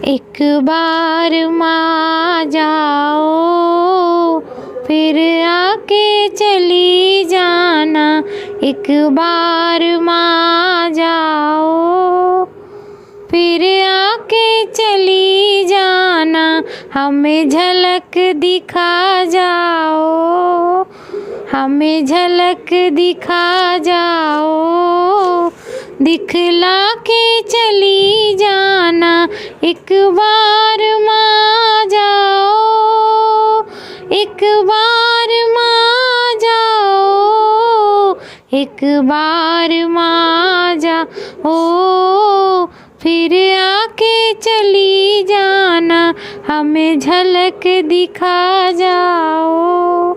एक बार माँ जाओ, फिर आके चली जाना। एक बार माँ जाओ, फिर आके चली जाना। हमें झलक दिखा जाओ, हमें झलक दिखा जाओ। दिखला के चली जाना। एक बार माँ जाओ, एक बार माँ जाओ, एक बार माँ जाओ, फिर आके चली जाना। हमें झलक दिखा जाओ,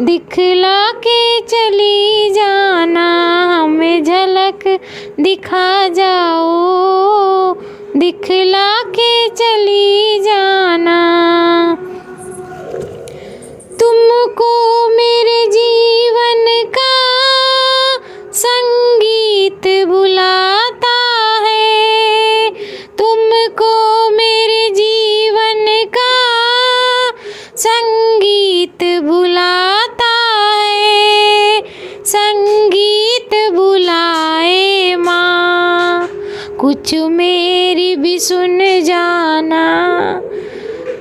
दिखला के चली जाना। हमें झलक दिखा जाओ, दिखला के चली जाना। तुमको मेरे जीवन का संगीत बुलाता है, तुमको मेरे जीवन का संगीत बुलाता है। संगीत बुलाए माँ, कुछ मेरी भी सुन जाना,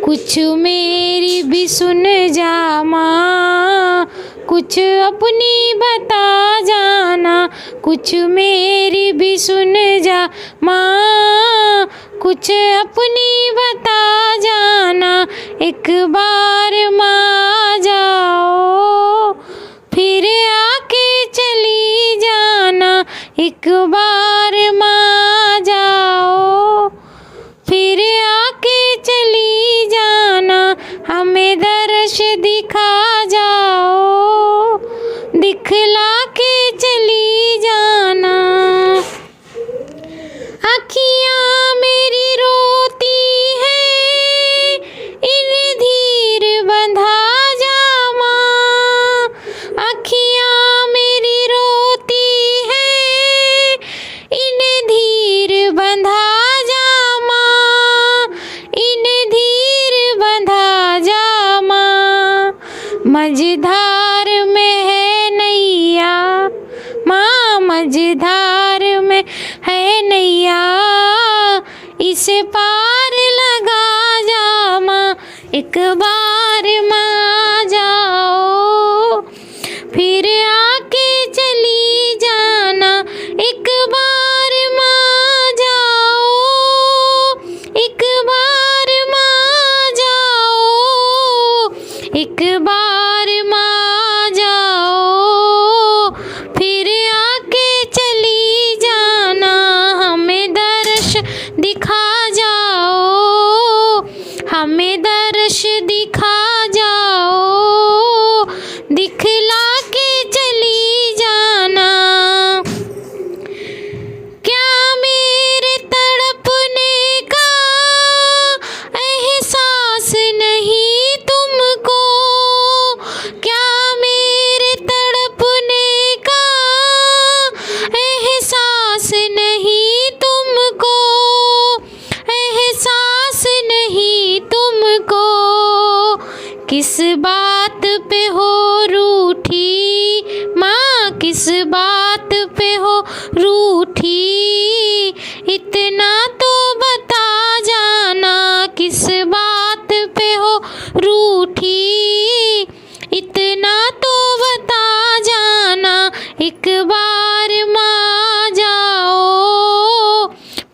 कुछ मेरी भी सुन जा माँ। कुछ अपनी बता जाना, कुछ मेरी भी सुन जा माँ। कुछ अपनी बता जाना। एक बार माँ जाओ, फिर आके चली जाना। एक बार माँ जाओ, फिर आके चली जाना। हमें दर्श दिखा जाओ, दिखला के चली जाना। अखियाँ मेरी रोती है, इन धीर बंधा जा माँ। अखियाँ मेरी रोती है, इन धीर बंधा जा माँ, इन धीर बंधा जा माँ। मझधार में है नैया माँ, मझधार में है नैया, इसे पार लगा जा माँ। एक बार माँ जाओ, फिर आके चली जाना। एक बार माँ जाओ, एक बार माँ जाओ, एक बार माँ जाओ, फिर आके चली जाना। हमें दर्श दिखा जाओ, हमें दर्श दिखा जाओ, दिखला के चली जाना। क्या मेरे तड़पने का एहसास नहीं तुमको? क्या मेरे तड़पने का एहसास नहीं तुमको? एहसास नहीं तुमको? किस बात पे हो रूठी माँ, किस बात पे हो रूठी? इतना तो बता जाना। किस बात पे हो रूठी? इतना तो बता जाना। एक बार माँ जाओ,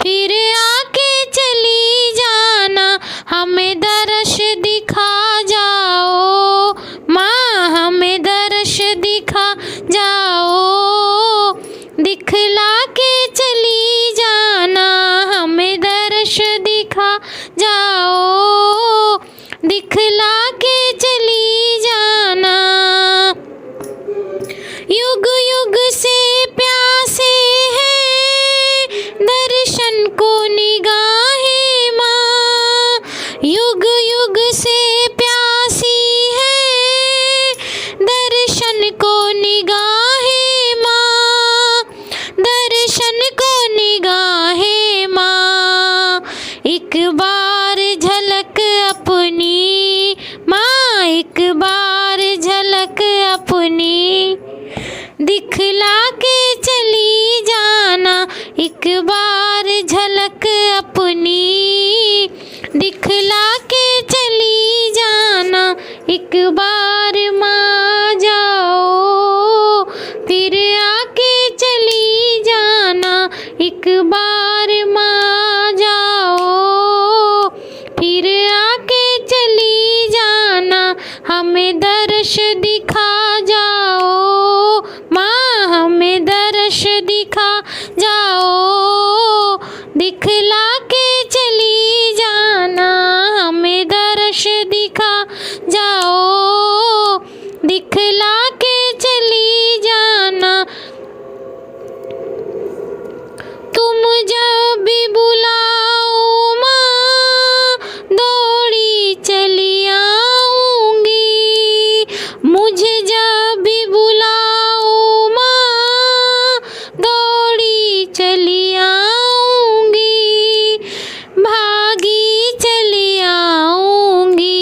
फिर आके चली जाना। हमें दर्श दिखा जाओ माँ, हमें दर्श दिखा जाओ, दिखला के चली जाना। हमें दर्श दिखा जाओ, दिखला के चली जाना। युग युग से प्यासे हैं दर्शन को निगाहें माँ। युग युग से प्यासी है दर्शन को निगाहें माँ, दर्शन को निगाहें माँ। एक एक बार झलक अपनी माँ, एक बार झलक अपनी दिखला के चली जाना। एक बार झलक अपनी दिखला के चली जाना। एक बार माँ जाओ फिर आके चली जाना। एक बार माँ जाओ फिर आके चली जाना। हमें दर्श दिखा जाओ माँ, हमें दर्श दिखा जाओ दिखला के चली जाना। हमें दर्श दिखा जाओ दिखला के चली जाना। तुम जब भी बुलाओ माँ दौड़ी चली आऊंगी। मुझे जब भी बुलाओ माँ दौड़ी चली आऊंगी। भागी चली आऊंगी।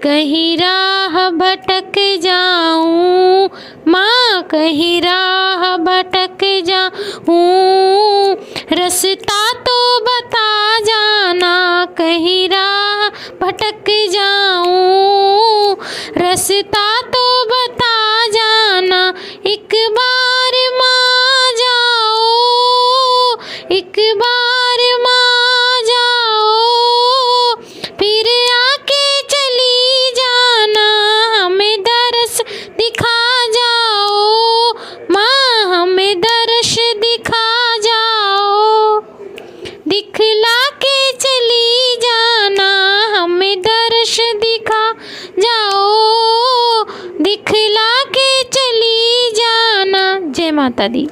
कहीं राह भटक जाऊं माँ, कहीं राह भटक जाऊं। रास्ता तो बता जाना। कहीं राह भटक जाऊं रास्ता तो बता जाना। एक बार माँ जाओ, एक बार माँ जाओ फिर आके चली जाना। हमें दर्श दिखा जाओ माँ, हमें दर्श दिखा जाओ दिखला के चली जाना। हमें दर्श दिखा जाओ दिखला के चली जाना। जय माता दी।